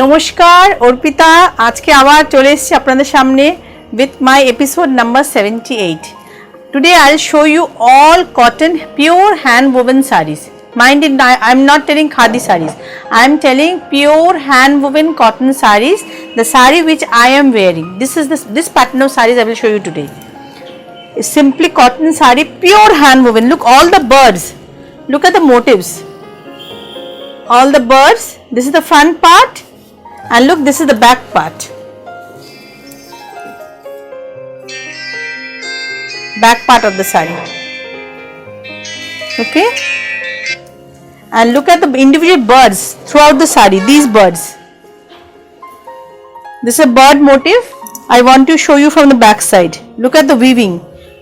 নমস্কার অর্পিতা আজকে আবার চলে এসেছি আপনাদের সামনে with my episode number 78. Today I'll show you all cotton pure hand woven sarees. Mind it, I'm not telling khadi sarees. I'm telling pure hand woven cotton sarees, the saree which I am wearing. This pattern of sarees I will show you today. It's simply cotton saree, pure hand woven. Look all the birds. Look at the motifs. All the birds. This is the front part. And look, this is the back part. Back part of the saree. Okay. And look at the individual birds throughout the saree. These birds. This is a bird motif. I want to show you from the back side. Look at the weaving.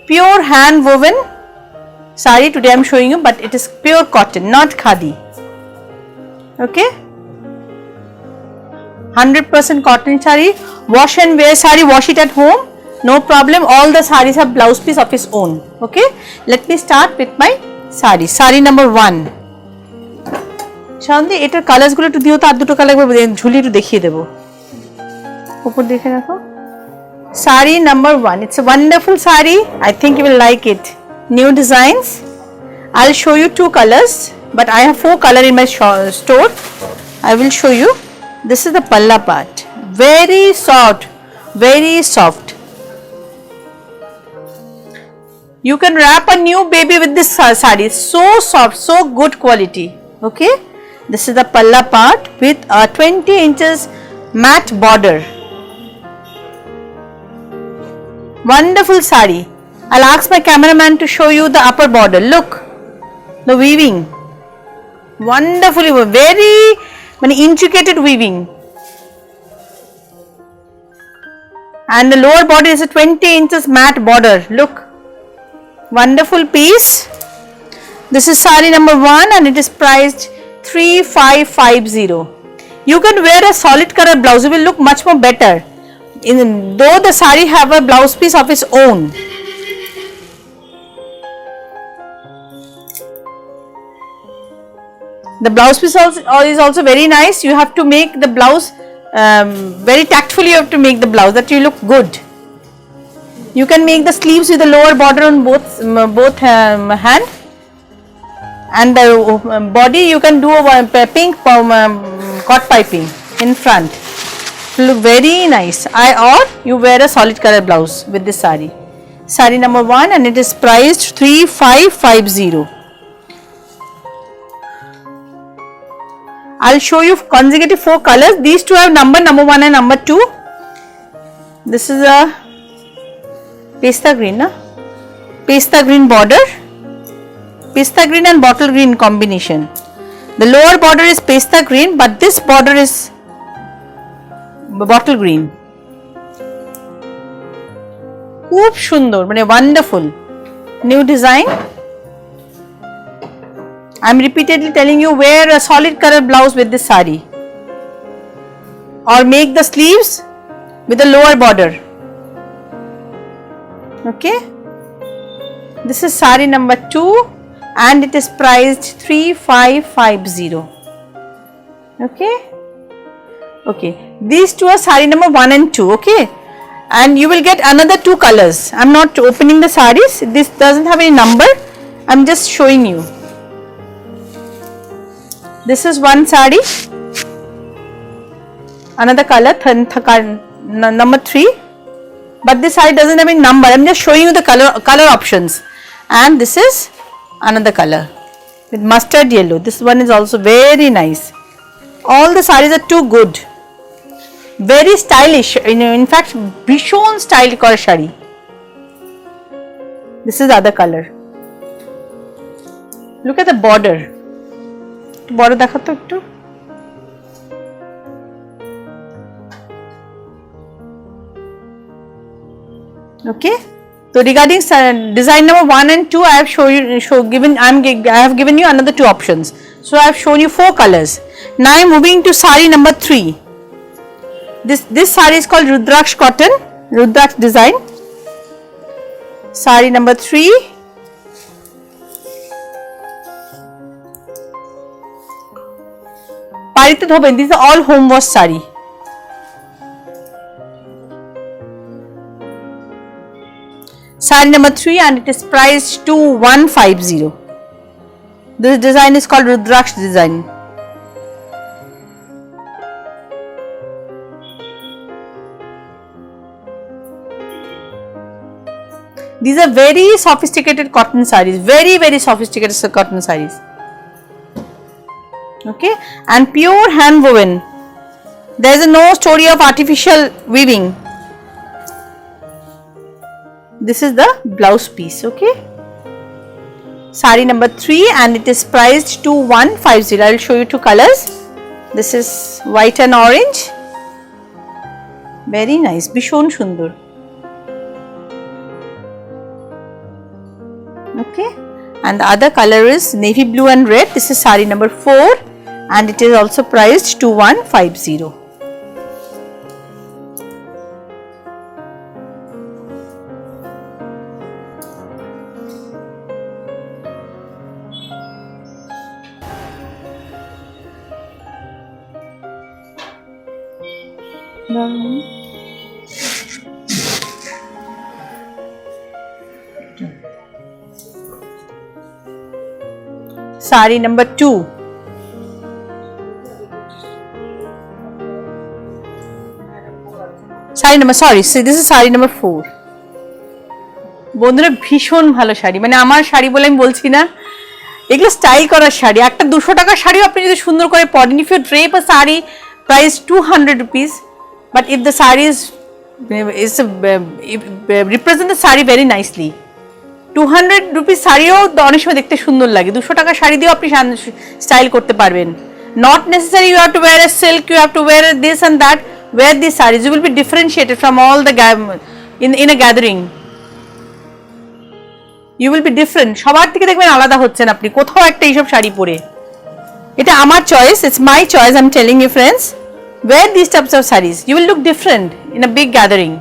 Pure hand woven saree today I am showing you, but it is pure cotton, not khadi. Okay. 100% cotton saree, wash and wear saree, wash it at home, no problem. All the sarees have blouse piece of its own. Okay, let me start with my saree. Saree number 1. শান্তি এটার Colors গুলো একটু দিও তো, আর দুটো colour ঝুলি একটু দেখিয়ে দেবো, উপর দেখে রাখো। Saree number 1. It's a wonderful saree. I think you will like it. New designs. I'll show you 2 colors, but I have 4 colors in my store. I will show you. This is the palla part, very soft, very soft. You can wrap a new baby with this saree, so soft, so good quality. Okay, this is the palla part with a 20 inches matte border. Wonderful saree. I'll ask my cameraman to show you the upper border. Look, the weaving, wonderfully, very intricate weaving, and the lower border is a 20 inches matte border. Look, wonderful piece. This is saree number 1 and it is priced 3550. You can wear a solid color blouse, it will look much more better, though the saree have a blouse piece of its own. The blouse piece is also very nice. You have to make the blouse very tactfully. You have to make the blouse that you look good. You can make the sleeves with the lower border on both hand, and the body you can do a pink cot piping in front. It will look very nice. Or you wear a solid color blouse with this saree. Saree number 1 and it is priced 3550. I'll show you consecutive 4 colors. These 2 have number 1 and number 2. This is a pista green, pista green border, pista green and bottle green combination. The lower border is pista green, but this border is bottle green. খুব সুন্দর, wonderful new design. I'm repeatedly telling you, wear a solid color blouse with this saree, or make the sleeves with a lower border. Okay, this is saree number 2 and it is priced 3550. Okay, these 2 are saree number 1 and 2. Okay, and you will get another 2 colors. I'm not opening the sarees, this doesn't have any number, I'm just showing you. This is one saree, another color, number 3, but this saree doesn't have any number. I'm just showing you the color options. And this is another color with mustard yellow. This one is also very nice. All the sarees are too good, very stylish. In fact, bhishon style kora saree. This is the other color. Look at the border. বড় দেখাতো একটু। Okay, so regarding design number 1 and 2, I have I have given you another 2 options. So I have shown you 4 colors. Now I am moving to saree number 3. This saree is called Rudraksh cotton, Rudraksh design. Saree number 3. বাড়িতে ধোবেন। These are all home wash sari. Sari number 3 and it is priced 2150. This design is called Rudraksh design. These are very sophisticated cotton sarees, very sophisticated cotton sarees. Okay, and pure hand woven. There is no story of artificial weaving. This is the blouse piece. Okay, sari number 3 and it is priced 2150. I will show you 2 colors. This is white and orange. Very nice, bishon sundur. Okay, and the other color is navy blue and red. This is sari number 4 and it is also priced 2150. Sari number 2. Sari number, sorry, so this is sari number 4. বন্ধুরা ভীষণ ভালো শাড়ি, মানে আমার শাড়ি বলে আমি বলছি না, এগুলো স্টাইল করার শাড়ি। একটা 200 টাকার শাড়িও আপনি যদি সুন্দর করে পরেন, if you drape a sari price 200 rupees, but if the sari is represent the sari very nicely, 200 rupees শাড়িও অনেক সময় দেখতে সুন্দর লাগে। 200 টাকার শাড়ি দিয়েও আপনি স্টাইল করতে পারবেন। Not necessary you have to wear a silk, you have to wear this and that. Wear these sarees, you will be differentiated from all the in a gathering. You will be different. সবার থেকে দেখবেন আলাদা হচ্ছেন আপনি কোথাও একটা এইসব শাড়ি পরে। এটা আমার choice, it's my choice, I'm telling you friends. Wear these types of sarees, you will look different in a big gathering.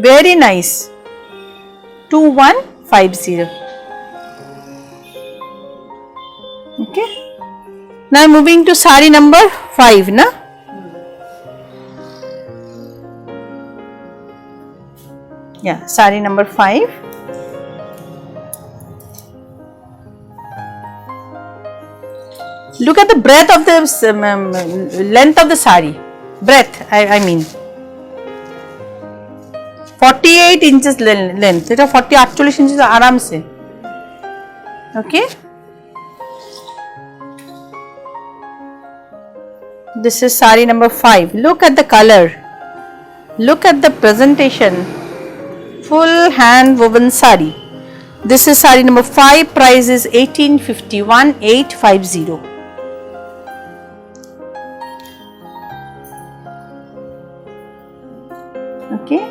Very nice. 2150. Okay, now moving to sari number 5 na. Yeah, sari number 5. Look at the breadth of the length of the sari. Breadth, I mean 48 inches length. এটা 48 inches आराम से. Okay. This is sari number 5. Look at the color. Look at the presentation. Full hand woven sari. This is sari number 5. Price is 1851, 850. Okay.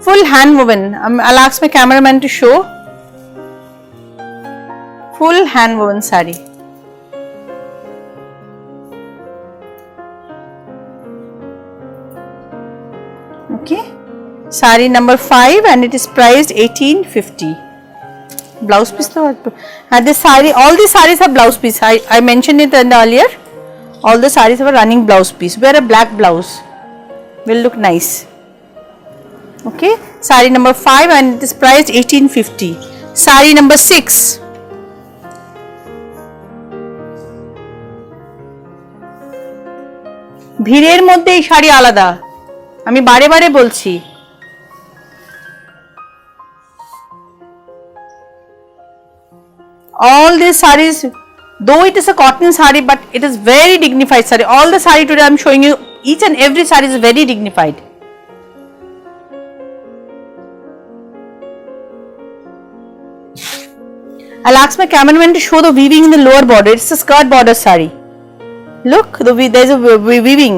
Full hand woven. I'll ask my cameraman to show. Full hand woven sari. Okay, sari number 5 and it is priced 1850. Blouse piece though, and this sari, all these saris have blouse piece. I mentioned it earlier. All the saris have a running blouse piece. Wear a black blouse, will look nice. Okay, sari number 5 and it is priced 1850. Sari number 6. ভিড়ের মধ্যে এই শাড়ি আলাদা, আমি বারে বারে বলছি। All these sarees, though it is a cotton saree, but it is very dignified saree. All the saree today I am showing you, each and every saree is very dignified. I'll ask my cameraman to show the weaving in the lower border. It's a skirt border saree. Look, there is a weaving.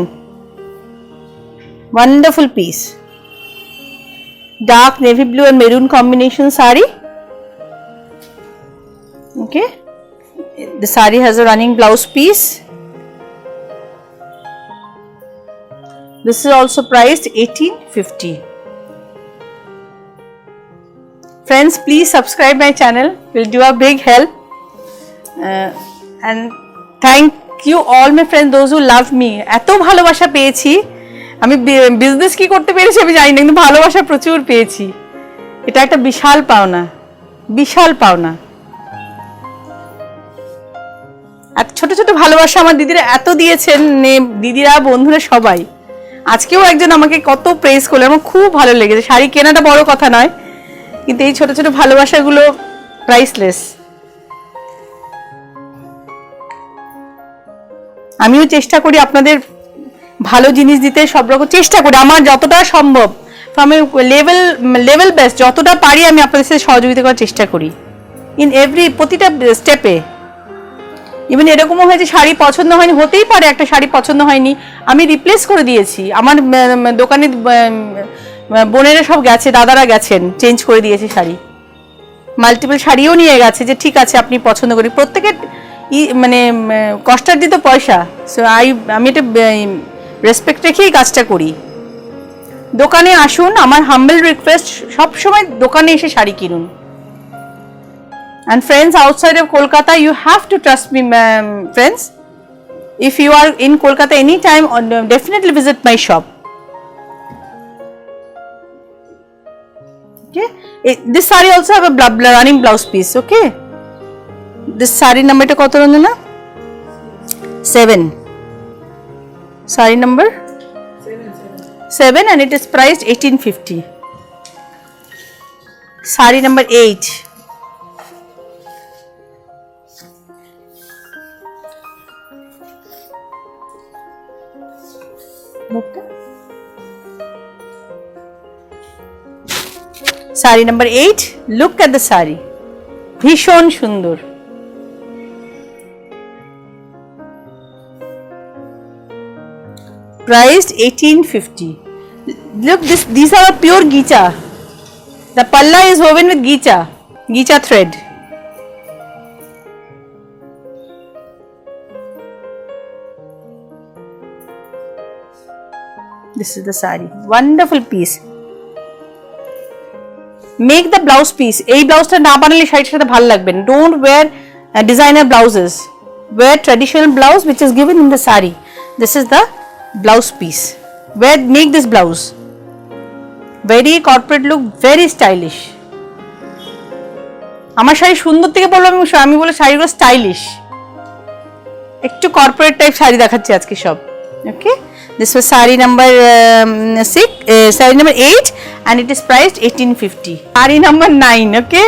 Wonderful piece. Dark navy blue and maroon combination saree. Okay, the saree has a running blouse piece. This is also priced 1850. Friends, please subscribe my channel. Will do a big help. And thank you all my friends, those who love me. এত ভালোবাসা পেয়েছি, আমি business কি করতে পেরেছি আমি জানি না, কিন্তু ভালোবাসা প্রচুর পেয়েছি। এটা একটা বিশাল পাওনা, বিশাল পাওনা। এত ছোট ছোট ভালোবাসা আমার দিদিরা এত দিয়েছেন, দিদিরা বন্ধুরা সবাই। আজকেও একজন আমাকে কত প্রেজ করলো, আমার খুব ভালো লেগেছে। শাড়ি কেনাটা বড় কথা নয়, কিন্তু এই ছোট ছোট ভালোবাসাগুলো প্রাইসলেস। আমিও চেষ্টা করি আপনাদের ভালো জিনিস দিতে, সব রকম চেষ্টা করি আমার যতটা সম্ভব, আমি লেভেল বেস্ট যতটা পারি আমি আপনাদের সাথে সহযোগিতা করার চেষ্টা করি ইন এভরি, প্রতিটা স্টেপে। ইভেন এরকমও হয়েছে শাড়ি পছন্দ হয়নি, হতেই পারে একটা শাড়ি পছন্দ হয়নি, আমি রিপ্লেস করে দিয়েছি। আমার দোকানে বোনেরা সব গেছে, দাদারা গেছেন, চেঞ্জ করে দিয়েছে শাড়ি। মাল্টিপল শাড়িও নিয়ে গেছে যে ঠিক আছে আপনি পছন্দ করি। প্রত্যেকের মানে কষ্টার্জিত পয়সা, সো আমি এটা রেসপেক্ট রেখেই কাজটা করি। দোকানে আসুন, আমার হাম্বল রিকোয়েস্ট, সবসময় দোকানে এসে শাড়ি কিনুন। And friends outside of Kolkata, you have to trust me, friends. If you are in Kolkata anytime, definitely visit my shop. Okay, this saree also have a running blouse piece. Okay, this saree number ta koto Ranjana? 7. Saree number 7 and it is priced 1850. Saree number 8. Saree number 8. Look at the saree. ভীষণ সুন্দর। Priced 1850. Look, these are pure gicha. The palla is woven with gicha thread. This is the saree. Wonderful piece. Make the blouse piece. এই ব্লাউজটা না বানালে শাড়ির সাথে ভালো লাগবে না। Don't wear designer blouses. Wear traditional blouse which is given in the saree. This is the blouse piece. Make this blouse. Very corporate look, very stylish. আমার শাড়ি সুন্দর থেকে বলবো আমি বলে শাড়িগুলো স্টাইলিশ, একটু কর্পোরেট টাইপ শাড়ি দেখাচ্ছি আজকে সব। ওকে, this was saree number 8 and it is priced 1850. Saree number 9. Okay,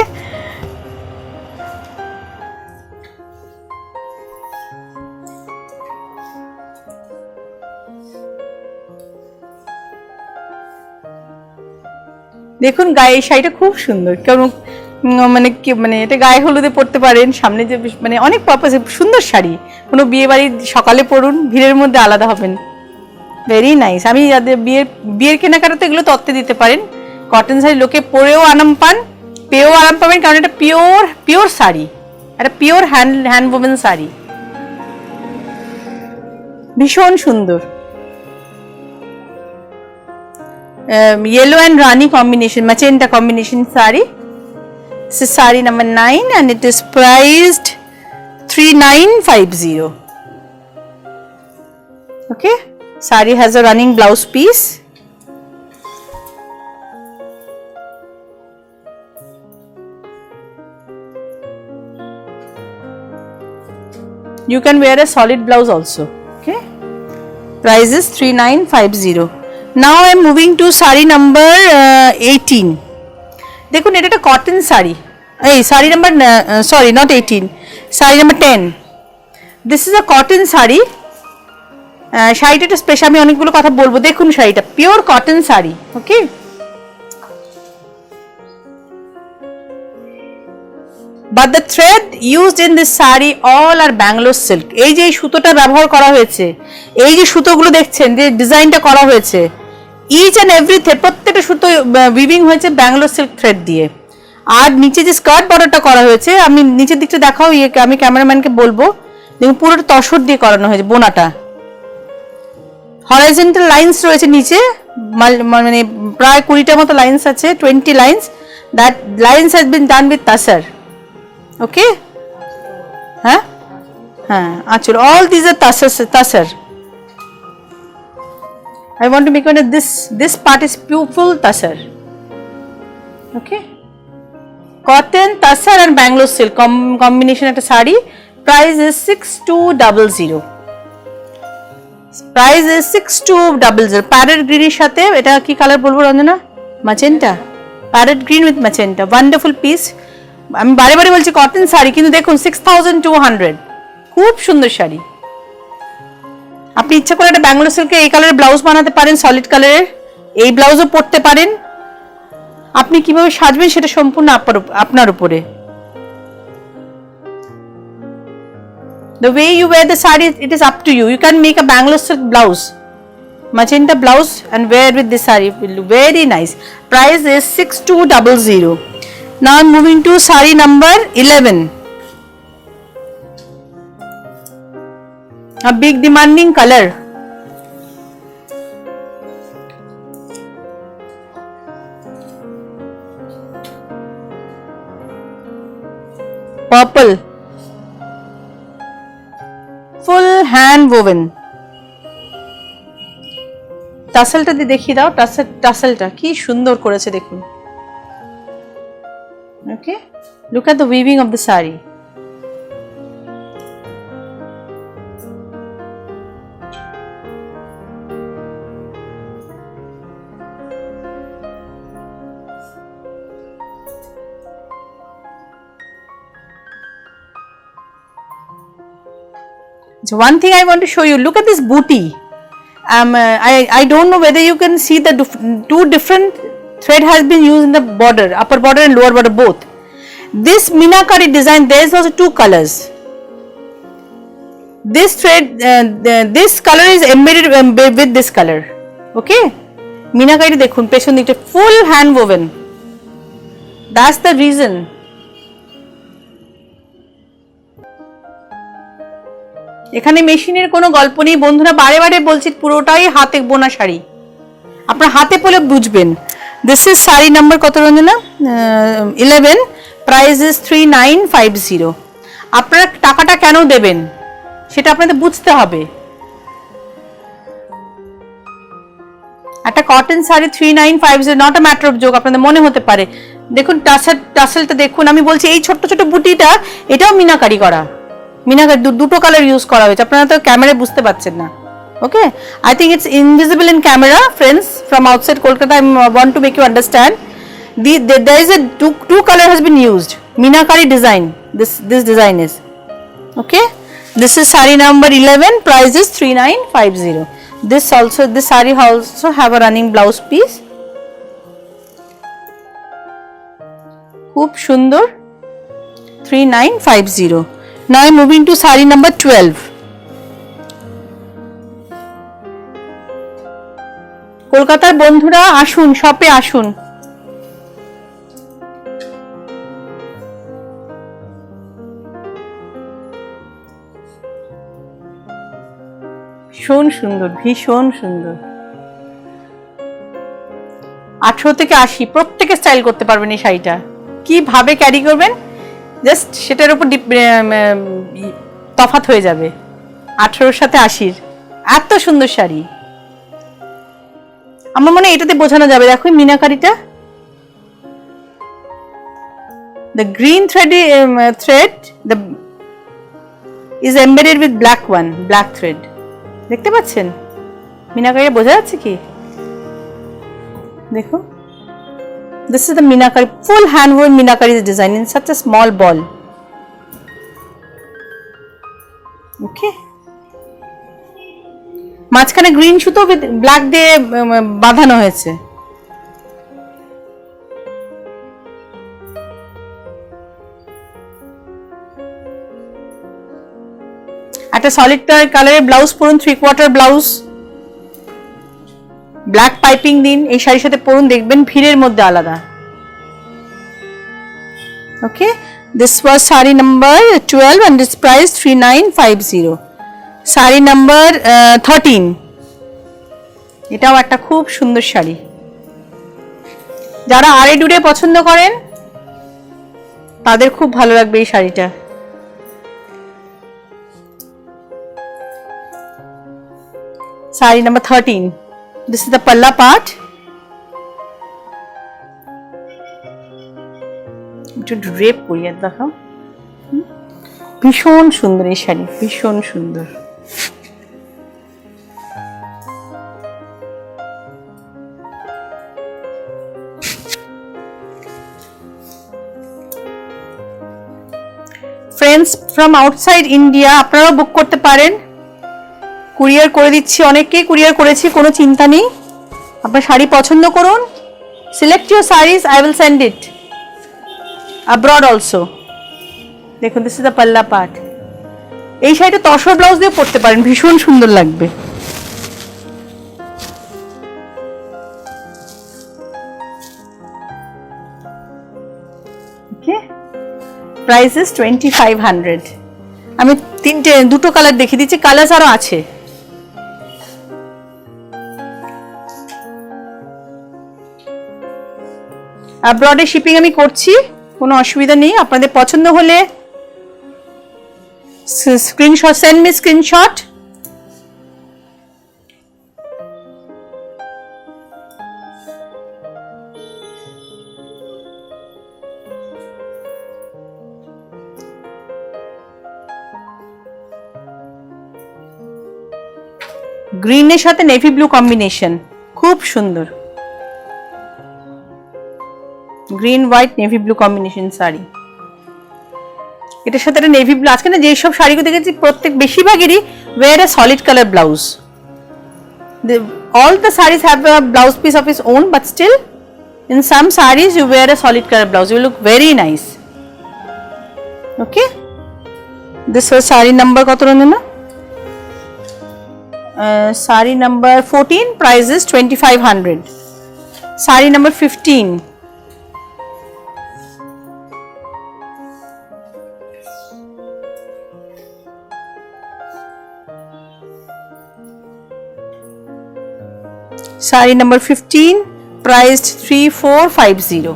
দেখুন গায়ে এই শাড়িটা খুব সুন্দর। কেমন মানে এটা গায়ে হলুদে পরতে পারেন, সামনে যে মানে অনেক পারপাসে সুন্দর শাড়ি। কোনো বিয়ে বাড়ির সকালে পরুন, ভিড়ের মধ্যে আলাদা হবেন। Very nice. আমি যাদের বিয়ের কেনাকাটাতে এগুলো তত্ত্বে দিতে পারেন। কটন শাড়ি লোকে পরেও আরাম পান, পেয়েও আরাম পাবেন, কারণ এটা পিওর শাড়ি, এটা পিওর হ্যান্ড ওভেন শাড়ি, ভীষণ সুন্দর। Yellow and Rani combination, magenta combination saree. This is saree number 9 and it is priced 3950. Okay, saree has a running blouse piece. You can wear a solid blouse also. Okay, price is 3950. Now I am moving to saree number 18. দেখুন এটা একটা cotton sari, এই sari number sorry not 18, sari number 10. This is a cotton sari. শাড়িটা একটা special, আমি অনেকগুলো কথা বলবো। দেখুন শাড়িটা pure cotton sari. Okay, but the thread used in this saree all are Bangalore silk. এই যে সুতোটা ব্যবহার করা হয়েছে, এই যে সুতোগুলো দেখছেন যে ডিজাইনটা করা হয়েছে, ইচ অ্যান্ড এভরি থ্রেড, প্রত্যেকটা সুতো উইভিং হয়েছে ব্যাঙ্গালোর সিল্ক থ্রেড দিয়ে। আর নিচে যে স্কার্ট বর্ডারটা করা হয়েছে, আমি নিচের দিকটা দেখাও, আমি ক্যামেরাম্যানকে বলবো, দেখুন পুরোটা তসর দিয়ে করানো হয়েছে। বোনাটা হরাইজন্টাল লাইন্স রয়েছে নিচে, মানে প্রায় 20টার মতো লাইন্স আছে, 20 lines. That lines has been done with tassar. Okay? Huh? Actually, all these are tassar. I want to make one of this part is full tassar. Okay? Cotton, tassar and Bangalore silk combination একটা sari. Price is 6200. Price is 6200. Parrot green এর সাথে এটা কি colour বলবো Ranjana? Magenta. Parrot green with magenta. Wonderful piece. আমি বারে বারে বলছি কটন শাড়ি কিন্তু দেখুন 6200 খুব সুন্দর শাড়ি। আপনি ইচ্ছা করে একটা ব্যাঙ্গালোর সিল্কে এই কালারের ব্লাউজ বানাতে পারেন, সলিড কালারের এই ব্লাউজও পরতে পারেন। আপনি কিভাবে সাজবেন সেটা সম্পূর্ণ আপনার উপরে। The way you wear the sari, it is up to you. You can make a Bangalore silk blouse, magenta blouse, and wear with this sari. It will look very nice. Price is 6200. Now moving to sari number 11. A big demanding color. Purple. Full hand woven. টাসেলটা দিয়ে দেখিয়ে দাও, টাসেলটা কি সুন্দর করেছে দেখুন। Okay, look at the weaving of the sari. So one thing I want to show you, look at this booty. I don't know whether you can see the two different thread has been used in the border, upper border and lower border both. This meenakari design, there is also two colors. This thread, this color is embedded with this color. Okay, meenakari dekhun pechon dikta full hand woven. That's the reason. এখানে মেশিনের কোনো গল্প নেই বন্ধুরা, বারে বারে বলছি পুরোটাই হাতে বোনা শাড়ি, আপনারা হাতে পরে বুঝবেন। দিস ইজ শাড়ি নাম্বার কত রঞ্জনা? 11. Price is 3950. আপনারা টাকাটা কেন দেবেন সেটা আপনাদের বুঝতে হবে। একটা cotton sari 3950 not a matter of joke, আপনাদের মনে হতে পারে। দেখুন টাসেলটা দেখুন, আমি বলছি এই ছোট্ট ছোট বুটিটা এটাও মিনাকারি করা, মিনাকারি দুটো কালার ইউজ করা হয়েছে, আপনারা তো ক্যামেরায় বুঝতে পারছেন না। Okay, I think it's invisible in camera, friends from outside Kolkata. I want to make you understand. There is a two color has been used. Meenakari design. This design is. Okay, this is sari number 11. Price is 3950. This sari also have a running blouse piece. Khub sundor. 3950. Now I'm moving to sari number 12. কলকাতার বন্ধুরা আসুন, শপে আসুন। ভীষণ সুন্দর, ভীষণ সুন্দর। 18 থেকে 80 প্রত্যেকে স্টাইল করতে পারবেন এই শাড়িটা। কিভাবে ক্যারি করবেন জাস্ট সেটার উপর তফাৎ হয়ে যাবে। 18 সাথে 80 এত সুন্দর শাড়ি, আমার মনে হয় এটাতে বোঝানো যাবে। দেখো মিনাকারিটা, the green thread the is embedded with black thread. দেখতে পাচ্ছেন মিনাকারিটা বোঝা যাচ্ছে কি? দেখো, this is the meenakari, full hand woven meenakari design in such a small ball. Okay, মাঝখানে গ্রিন সুতো উইথ ব্ল্যাক দিয়ে বাঁধানো হয়েছে। একটা সলিড কালারের ব্লাউজ পরুন, 3/4 ব্লাউজ, ব্ল্যাক পাইপিং দিন, এই শাড়ির সাথে পরুন, দেখবেন ভিড়ের মধ্যে আলাদা। Okay, this was sari number 12 and its price 3950. Sari number 13, এটাও একটা খুব সুন্দর শাড়ি। যারা আড়ে ডুরে পছন্দ করেন তাদের খুব ভালো লাগবে এই শাড়িটা। Sari number 13। This is the পাল্লা পার্ট। একটু ড্রেপ করিয়ে দেখো, ভীষণ সুন্দর এই শাড়ি, ভীষণ সুন্দর। ফ্রেন্ডস ফ্রম আউটসাইড ইন্ডিয়া আপনারাও বুক করতে পারেন, কুরিয়ার করে দিচ্ছি, অনেককেই কুরিয়ার করেছি, কোনো চিন্তা নেই। আপনার শাড়ি পছন্দ করুন, select your saris, I will send it abroad also। দেখুন দিস ইজ দ্য পাল্লা পার্ট। এই শাড়িটা তসর ব্লাউজ দিয়ে পরতে পারেন, ভীষণ সুন্দর লাগবে। ওকে, প্রাইস ইজ 2500। আমি দুটো কালার দেখিয়ে দিচ্ছি, কালার আরো আছে। অ্যাব্রডে শিপিং আমি করছি, কোনো অসুবিধা নেই। আপনাদের পছন্দ হলে স্ক্রিনশট, সেন্ড মি স্ক্রিনশট। গ্রিনের সাথে নেভি ব্লু কম্বিনেশন, খুব সুন্দর। Green white navy blue combination sari, এটার সাথে একটা নেভি ব্লু। আজকে না যেসব শাড়িগুলো দেখেছি প্রত্যেক বেশিরভাগেরই wear a solid colour blouse. All the sarees have a blouse piece of its own, but still in some sarees you wear a solid color blouse, you look very nice. Okay, this was saree number কত Ranjana? Saree number 14, price is 2500. Saree number 15, saree number 15, priced 3450.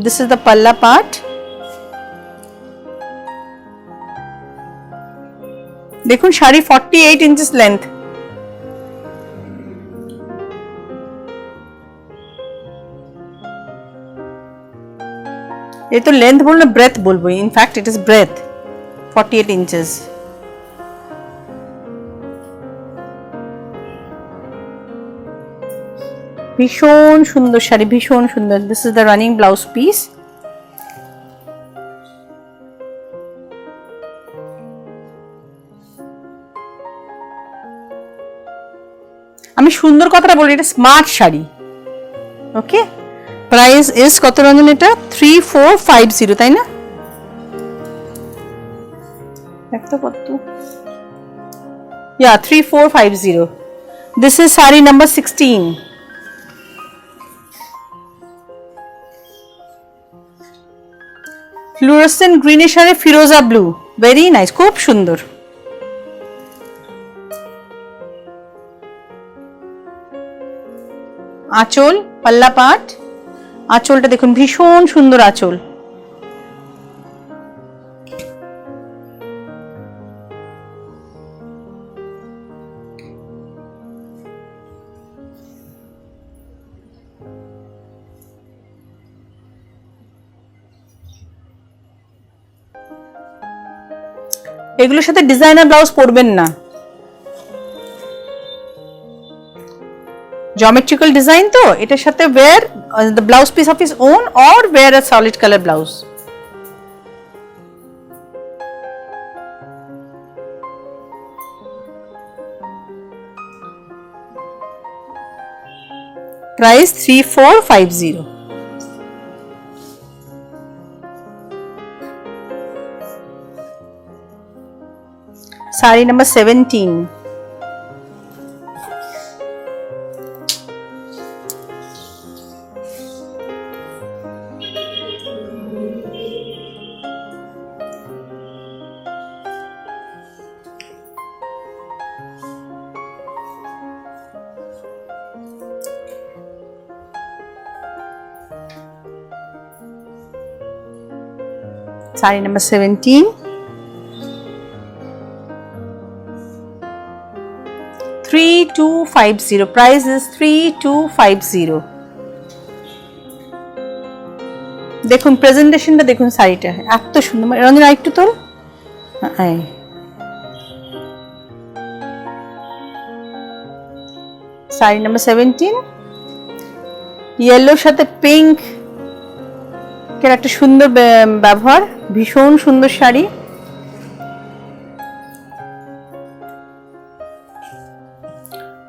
This is the palla part. দেখুন sari 48 inches length। ये तो length बोलना breadth बोलबो, in fact it is breadth 48 inches। ভীষণ সুন্দর শাড়ি, ভীষণ সুন্দর। This is the running blouse piece. আমি সুন্দর কথাটা বলি, এটা smart sari. Okay, price is কত রঞ্জন? এটা 3450, তাই না? দেখতো কত, yeah 3450। This is sari number 16। Fluorescent গ্রিনের সাথে ফিরোজা ব্লু, ভেরি নাইস, খুব সুন্দর। আঁচল, পাল্লা পাট, আঁচলটা দেখুন ভীষণ সুন্দর আঁচল। এগুলোর সাথে ডিজাইনার ব্লাউজ পরবেন না, geometrical design তো এটার সাথে wear the blouse piece of his own or wear a solid color blouse. Price 3450. Saree number 17. Saree number 17. $3250. Price is $3250. দেখুন প্রেজেন্টেশনটা দেখুন শাড়িটা এত সুন্দর রঞ্জনা একটু তোর শাড়ি নাম্বার 17 ইয়েলোর সাথে পিঙ্ক এর একটা সুন্দর ব্যবহার ভীষণ সুন্দর sari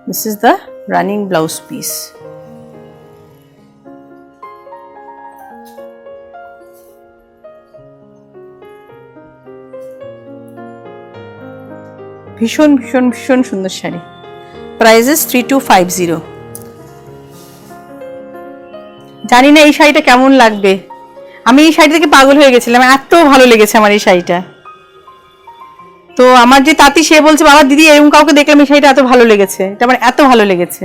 This is the running blouse piece. ভীষণ ভীষণ ভীষণ সুন্দর শাড়ি প্রাইস ইজ 3250 জানি না এই শাড়িটা কেমন লাগবে আমি এই শাড়ি থেকে পাগল হয়ে গেছিলাম এত ভালো লেগেছে আমার এই শাড়িটা তো আমার যে তাঁতি সে বলছে বাবা দিদি এরকম কাউকে দেখলাম এই শাড়িটা এত ভালো লেগেছে এটা আমার এত ভালো লেগেছে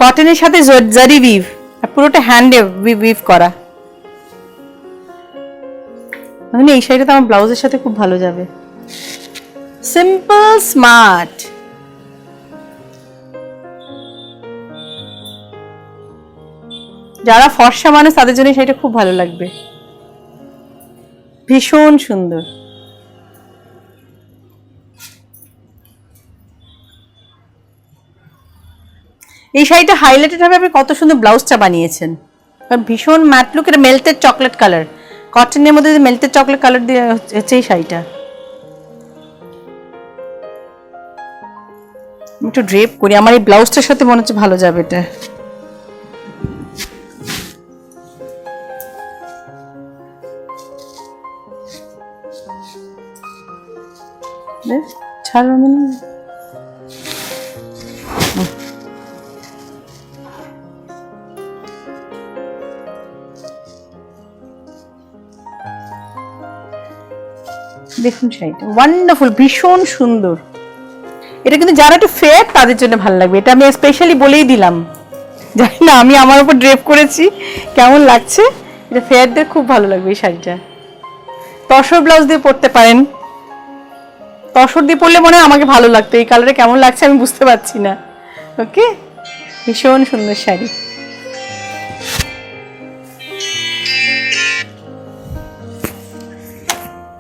কটনের সাথে জারি উইভ পুরোটা হ্যান্ডে উইভ করা মানে এই শাড়িটা তো আমার ব্লাউজের সাথে খুব ভালো যাবে সিম্পল স্মার্ট যারা ফর্সা মানুষ তাদের জন্য শাড়িটা খুব ভালো লাগবে ভীষণ সুন্দর এই শাড়িটা হাইলাইটেড হবে আপনি কত সুন্দর ব্লাউজটা বানিয়েছেন কারণ ভীষণ ম্যাট লুক এটা মেল্টেড চকলেট কালার কটনের মধ্যে মেল্টেড চকলেট কালার দিয়ে হচ্ছে এই শাড়িটা একটু ড্রেপ করি আমার এই ব্লাউজটার সাথে মনে হচ্ছে ভালো যাবে এটা ছাড়ো না দেখুন শাড়িটা ওয়ান্ডারফুল ভীষণ সুন্দর এটা কিন্তু যারা একটু ফেয়ার তাদের জন্য ভালো লাগবে এটা আমি স্পেশালি বলেই দিলাম জানি না আমি আমার উপর ড্রেপ করেছি কেমন লাগছে এটা ফেয়ারদের খুব ভালো লাগবে এই শাড়িটা তসর ব্লাউজ দিয়ে পরতে পারেন তসর দিয়ে পরলে মনে হয় আমাকে ভালো লাগতো এই কালারে কেমন লাগছে আমি বুঝতে পারছি না ওকে ভীষণ সুন্দর শাড়ি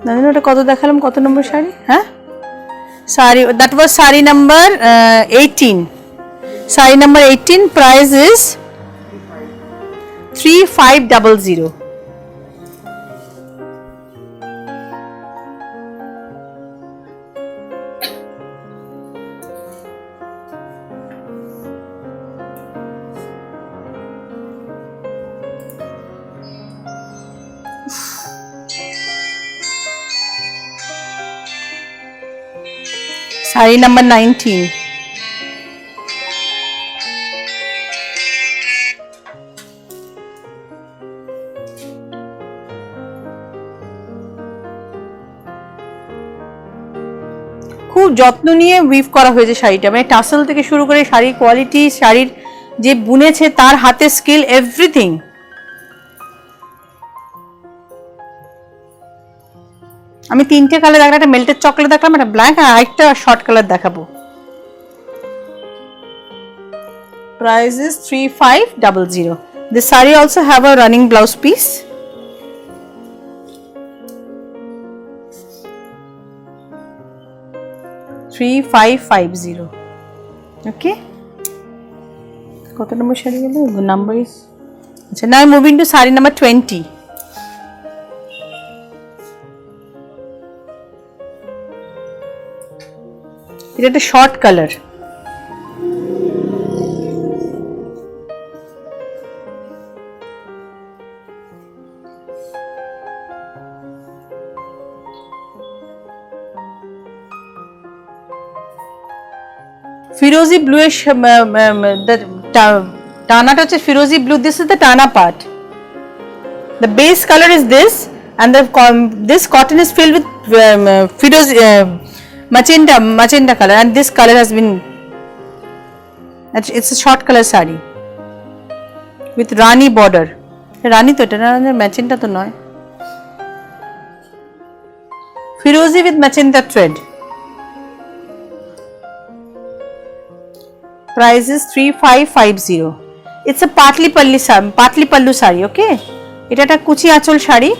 দাদা ওটা কত দেখালাম কত নম্বর শাড়ি হ্যাঁ Sari, that was sari number 18. Sari number 18 price is 3500. Sari number 19. খুব যত্ন নিয়ে উইভ করা হয়েছে শাড়িটা মানে টাসেল থেকে শুরু করে শাড়ির কোয়ালিটি শাড়ির যে বুনেছে তার হাতে স্কিল এভরিথিং আমি তিনটে কালার দেখালাম একটা মেল্টেড চকলেট দেখালাম একটা ব্ল্যাক আর আরেকটা শর্ট কালার দেখাবো price is 3500 This saree also have a running blouse piece $3550 okay কত নম্বর শাড়ি গেল নাম্বার ইজ আচ্ছা now moving to saree number 20 এটা একটা শর্ট কালার ফিরোজি ব্লু এর টানাটা হচ্ছে ফিরোজি ব্লু দিস ইজ দ্য টানা part the base colour is this and this cotton is filled with firozi magenta color and this color has been it's a short color saree with rani border rani to eta magenta to noy Firozi with magenta thread. Price is 3550. It's a partly pallu sari, okay? এটা একটা কুচি আঁচল শাড়ি।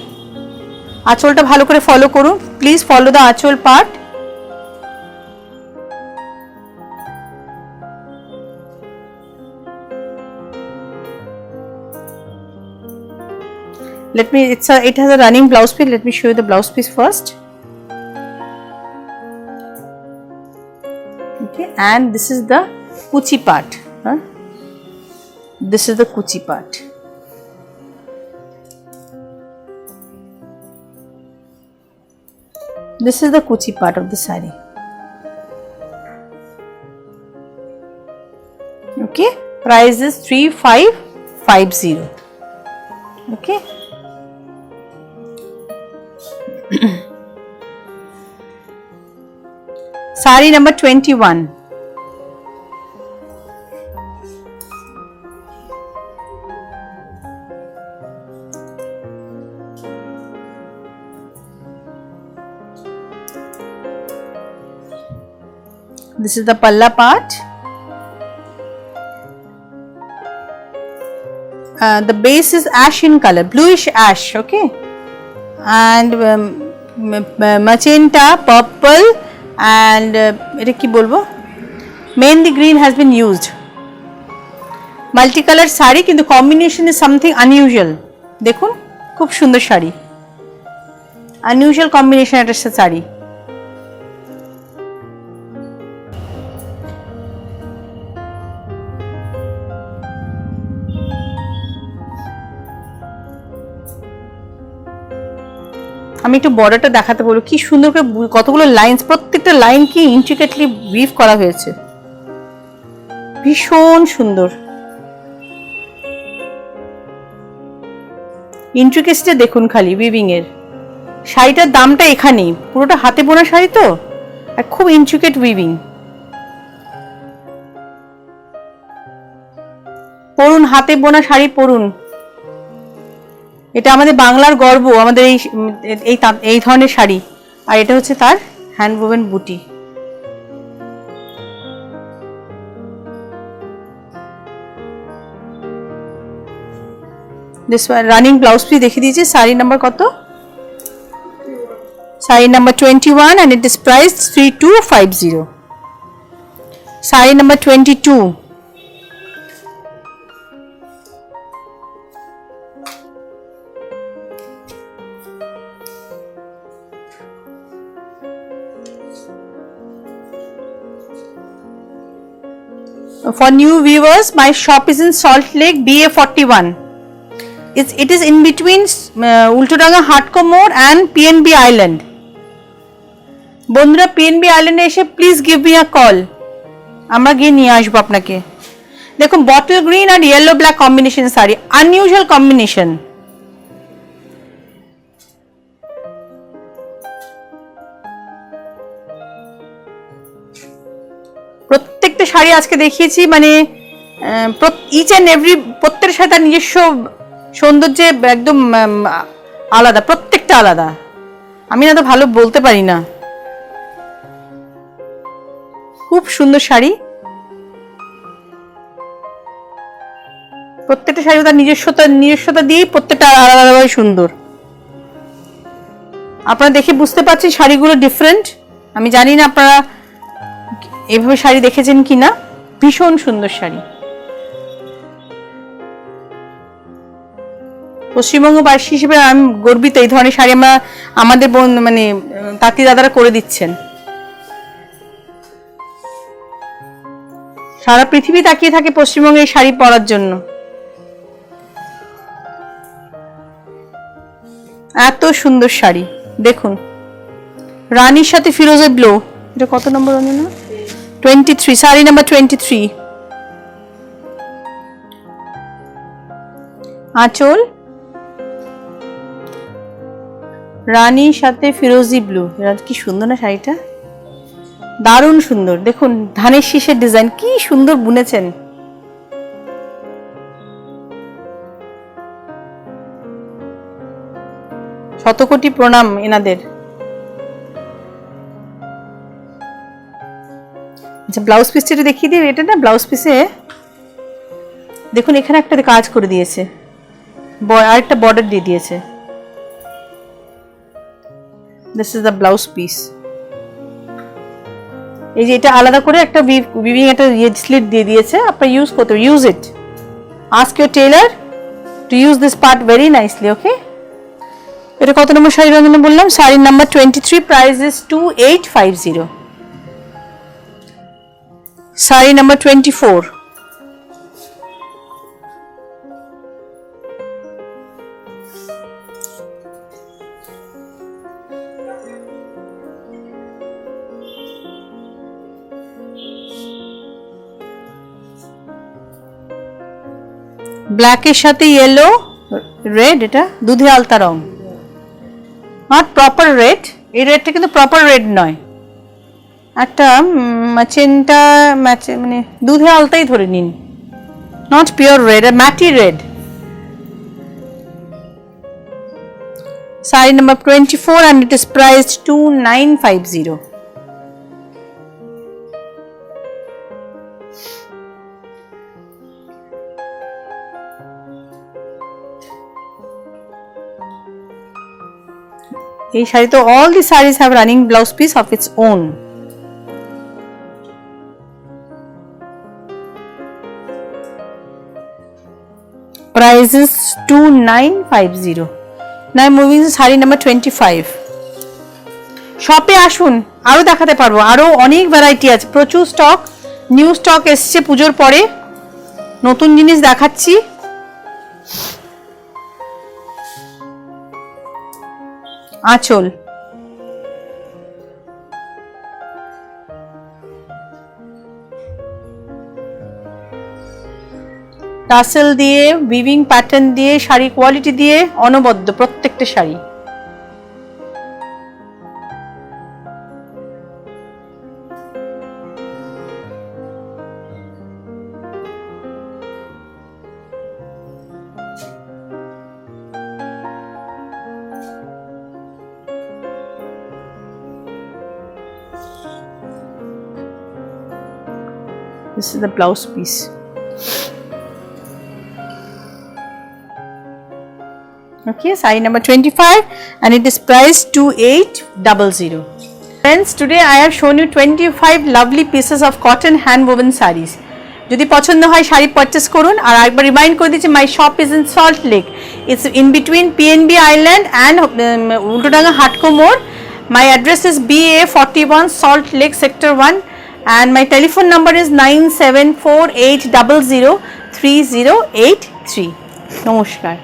আঁচলটা ভালো করে follow করুন, please follow the আঁচল part. It has a running blouse piece. Let me show you the blouse piece first. Okay, and this is the kuchi part. This is the kuchi part. This is the kuchi part of the saree. Okay, price is 3550. Okay. Saree number 21. This is the palla part. The base is ash in color, bluish ash, okay, and magenta, purple, and এটা কি বলবো, mainly green has been used. Multicolor sari, কিন্তু combination is something unusual. দেখুন খুব সুন্দর sari, unusual combination একটা শাড়ি। আমি একটু বর্ডারটা দেখাতে বলবো, কি সুন্দর করে কতগুলো লাইনস, প্রত্যেকটা লাইন কি ইন্ট্রিকেটলি উইভ করা হয়েছে, ভীষণ সুন্দর। ইন্ট্রিকেসিটা দেখুন খালি উইভিং এর। শাড়িটার দামটা এখানেই, পুরোটা হাতে বোনা শাড়ি তো, আর খুব ইন্ট্রিকেট উইভিং। পরুন, হাতে বোনা শাড়ি পরুন, এটা আমাদের বাংলার গর্ব, আমাদের এই ধরনের শাড়ি। আর এটা হচ্ছে তার হ্যান্ড ওভেন বুটি। দিস রানিং ব্লাউজ পিস দেখিয়ে দিয়েছি। শাড়ি নাম্বার কত? Sari number 21 and it is priced 3250. Sari number 22, for new viewers, my shop is in Salt Lake, BA41. It is in between Ultodanga Hatko Mode and PNB Island. বন্ধুরা PNB Island এসে please give me a call, আমরা গিয়ে নিয়ে আসবো আপনাকে। দেখুন bottle green আর yellow black combination sari, unusual combination. প্রত্যেকটা শাড়ি আজকে দেখিয়েছি, মানে ইচ অ্যান্ড এভরি, প্রত্যেকটা শাড়ি তার নিজস্ব সৌন্দর্যে একদম আলাদা, প্রত্যেকটা আলাদা। আমি না তো ভালো বলতে পারি না, খুব সুন্দর শাড়ি। প্রত্যেকটা শাড়ি তার নিজস্বতা দিয়েই প্রত্যেকটা আলাদাভাবে সুন্দর। আপনারা দেখে বুঝতে পারছেন শাড়িগুলো ডিফারেন্ট। আমি জানি না আপনারা এভাবে শাড়ি দেখেছেন কিনা, ভীষণ সুন্দর শাড়ি। পশ্চিমবঙ্গবাসী হিসেবে আমি গর্বিত, এই ধরনের শাড়ি আমরা আমাদের মানে তাঁতি দাদারা করে দিচ্ছেন। সারা পৃথিবী তাকিয়ে থাকে পশ্চিমবঙ্গে এই শাড়ি পরার জন্য। এত সুন্দর শাড়ি দেখুন, রানীর সাথে ফিরোজা ব্লু। এটা কত নম্বর অঞ্জনা? 23, শাড়ি নাম্বার 23। আঁচল রানীর সাথে ফিরোজি ব্লু, এটা কি সুন্দর না শাড়িটা, দারুণ সুন্দর। দেখুন ধানের শীষের ডিজাইন কি সুন্দর বুনেছেন। শতকোটি প্রণাম এনাদের। আচ্ছা ব্লাউজ পিসটা দেখিয়ে দিই। এটা না ব্লাউজ পিসে দেখুন এখানে একটা কাজ করে দিয়েছে, আরেকটা বর্ডার দিয়ে দিয়েছে। This is the blouse piece. এই যে এটা আলাদা করে একটা উইভিং একটা স্লিট দিয়ে দিয়েছে, আপনারা ইউজ করতে, use it. Ask your tailor to use this part very nicely. Okay, এটা কত নম্বর শাড়ি রঞ্জনা বললাম? Sari number 23, price is 2850। Sari number 24, ব্ল্যাকের সাথে ইয়েলো রেড, এটা দুধে আলতা রং, নট প্রপার রেড। এই রেডটা কিন্তু প্রপার রেড নয়, একটা ম্যাচেন্টা মানে দুধে আলতাই ধরে নিন, not pure red, matte red. Sari number 24 and it is priced 2950। এই শাড়ি তো all the sarees have running blouse piece of its own। Price is 2950। Now moving to sari number 25। শপে আসুন, আরো দেখাতে পারবো, আরো অনেক ভ্যারাইটি আছে, প্রচুর স্টক, নিউ স্টক এসছে পুজোর পরে, নতুন জিনিস দেখাচ্ছি। আঁচল, টাসেল দিয়ে, উইভিং প্যাটার্ন দিয়ে, শাড়ি কোয়ালিটি দিয়ে অনবদ্য প্রত্যেকটা sari. This is the blouse piece। Okay, size number 25 and it is priced 2800। Friends, today I have shown you 25 lovely pieces of cotton hand woven sarees। যদি পছন্দ হয় শাড়ি পারচেস করুন। আর একবার রিমাইন্ড করে দিচ্ছি, my shop is in Salt Lake, it's in between PNB Island and Ultadanga হাটকো মোড়। My address is BA 41 Salt Lake Sector 1 and my telephone number is 9748003083। নমস্কার।